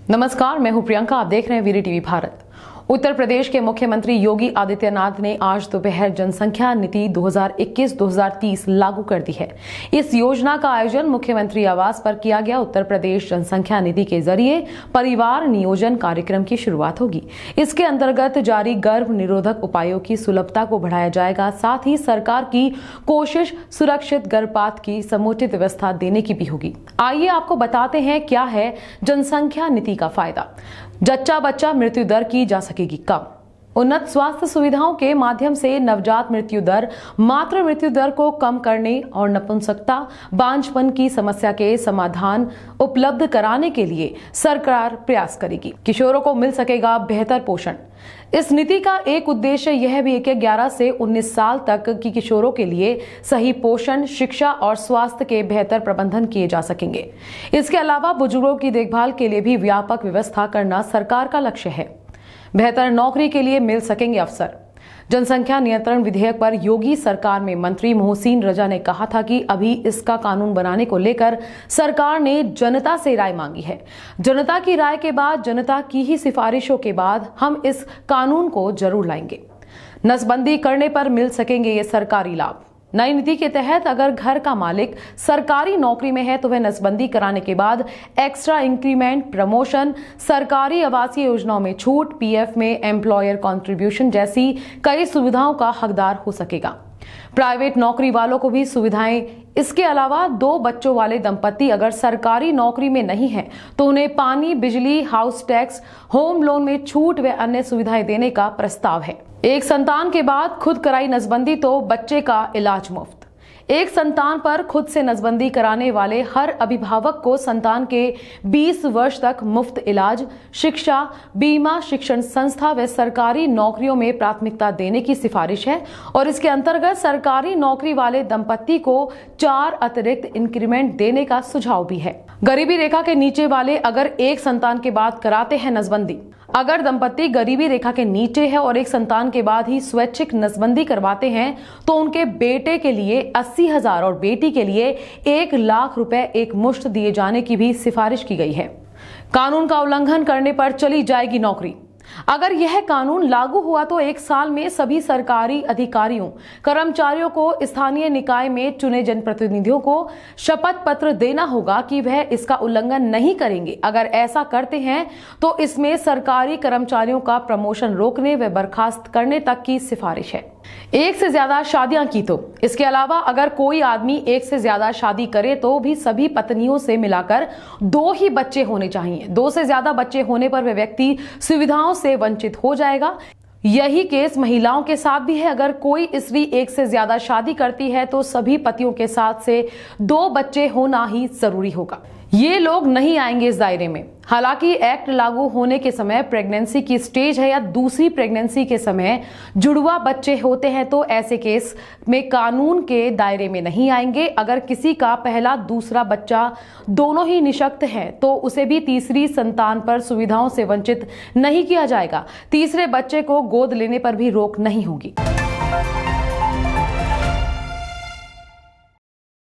नमस्कार, मैं हूं प्रियंका। आप देख रहे हैं वीरी टीवी भारत। उत्तर प्रदेश के मुख्यमंत्री योगी आदित्यनाथ ने आज दोपहर जनसंख्या नीति 2021-2030 लागू कर दी है। इस योजना का आयोजन मुख्यमंत्री आवास पर किया गया। उत्तर प्रदेश जनसंख्या नीति के जरिए परिवार नियोजन कार्यक्रम की शुरुआत होगी। इसके अंतर्गत जारी गर्भ निरोधक उपायों की सुलभता को बढ़ाया जाएगा। साथ ही सरकार की कोशिश सुरक्षित गर्भपात की समुचित व्यवस्था देने की भी होगी। आइए आपको बताते हैं क्या है जनसंख्या नीति का फायदा। जच्चा बच्चा मृत्यु दर की जा सकेगी कम। उन्नत स्वास्थ्य सुविधाओं के माध्यम से नवजात मृत्यु दर, मातृ मृत्यु दर को कम करने और नपुंसकता, बांझपन की समस्या के समाधान उपलब्ध कराने के लिए सरकार प्रयास करेगी। किशोरों को मिल सकेगा बेहतर पोषण। इस नीति का एक उद्देश्य यह भी है कि 11 से 19 साल तक की किशोरों के लिए सही पोषण, शिक्षा और स्वास्थ्य के बेहतर प्रबंधन किए जा सकेंगे। इसके अलावा बुजुर्गों की देखभाल के लिए भी व्यापक व्यवस्था करना सरकार का लक्ष्य है। बेहतर नौकरी के लिए मिल सकेंगे अवसर। जनसंख्या नियंत्रण विधेयक पर योगी सरकार में मंत्री मोहसिन रजा ने कहा था कि अभी इसका कानून बनाने को लेकर सरकार ने जनता से राय मांगी है। जनता की राय के बाद, जनता की ही सिफारिशों के बाद हम इस कानून को जरूर लाएंगे। नसबंदी करने पर मिल सकेंगे ये सरकारी लाभ। नई नीति के तहत अगर घर का मालिक सरकारी नौकरी में है तो वह नसबंदी कराने के बाद एक्स्ट्रा इंक्रीमेंट, प्रमोशन, सरकारी आवासीय योजनाओं में छूट, पीएफ में एम्प्लॉयर कंट्रीब्यूशन जैसी कई सुविधाओं का हकदार हो सकेगा। प्राइवेट नौकरी वालों को भी सुविधाएं। इसके अलावा 2 बच्चों वाले दंपति अगर सरकारी नौकरी में नहीं है तो उन्हें पानी, बिजली, हाउस टैक्स, होम लोन में छूट व अन्य सुविधाएं देने का प्रस्ताव है। एक संतान के बाद खुद कराई नसबंदी तो बच्चे का इलाज मुफ्त। एक संतान पर खुद से नसबंदी कराने वाले हर अभिभावक को संतान के 20 वर्ष तक मुफ्त इलाज, शिक्षा, बीमा, शिक्षण संस्था व सरकारी नौकरियों में प्राथमिकता देने की सिफारिश है। और इसके अंतर्गत सरकारी नौकरी वाले दंपति को 4 अतिरिक्त इंक्रीमेंट देने का सुझाव भी है। गरीबी रेखा के नीचे वाले अगर एक संतान के बाद कराते हैं नसबंदी, अगर दंपति गरीबी रेखा के नीचे है और एक संतान के बाद ही स्वैच्छिक नसबंदी करवाते हैं तो उनके बेटे के लिए 80,000 और बेटी के लिए 1 लाख रुपए एक मुश्त दिए जाने की भी सिफारिश की गई है। कानून का उल्लंघन करने पर चली जाएगी नौकरी। अगर यह कानून लागू हुआ तो 1 साल में सभी सरकारी अधिकारियों, कर्मचारियों को स्थानीय निकाय में चुने जनप्रतिनिधियों को शपथ पत्र देना होगा कि वह इसका उल्लंघन नहीं करेंगे। अगर ऐसा करते हैं तो इसमें सरकारी कर्मचारियों का प्रमोशन रोकने व बर्खास्त करने तक की सिफारिश है। 1 से ज्यादा शादियां की तो इसके अलावा अगर कोई आदमी 1 से ज्यादा शादी करे तो भी सभी पत्नियों से मिलाकर 2 ही बच्चे होने चाहिए। 2 से ज्यादा बच्चे होने पर वह व्यक्ति सुविधाओं से वंचित हो जाएगा। यही केस महिलाओं के साथ भी है। अगर कोई स्त्री 1 से ज्यादा शादी करती है तो सभी पतियों के साथ से 2 बच्चे होना ही जरूरी होगा। ये लोग नहीं आएंगे इस दायरे में। हालांकि एक्ट लागू होने के समय प्रेगनेंसी की स्टेज है या दूसरी प्रेगनेंसी के समय जुड़वा बच्चे होते हैं तो ऐसे केस में कानून के दायरे में नहीं आएंगे। अगर किसी का पहला, दूसरा बच्चा दोनों ही निःशक्त है तो उसे भी तीसरी संतान पर सुविधाओं से वंचित नहीं किया जाएगा। तीसरे बच्चे को गोद लेने पर भी रोक नहीं होगी।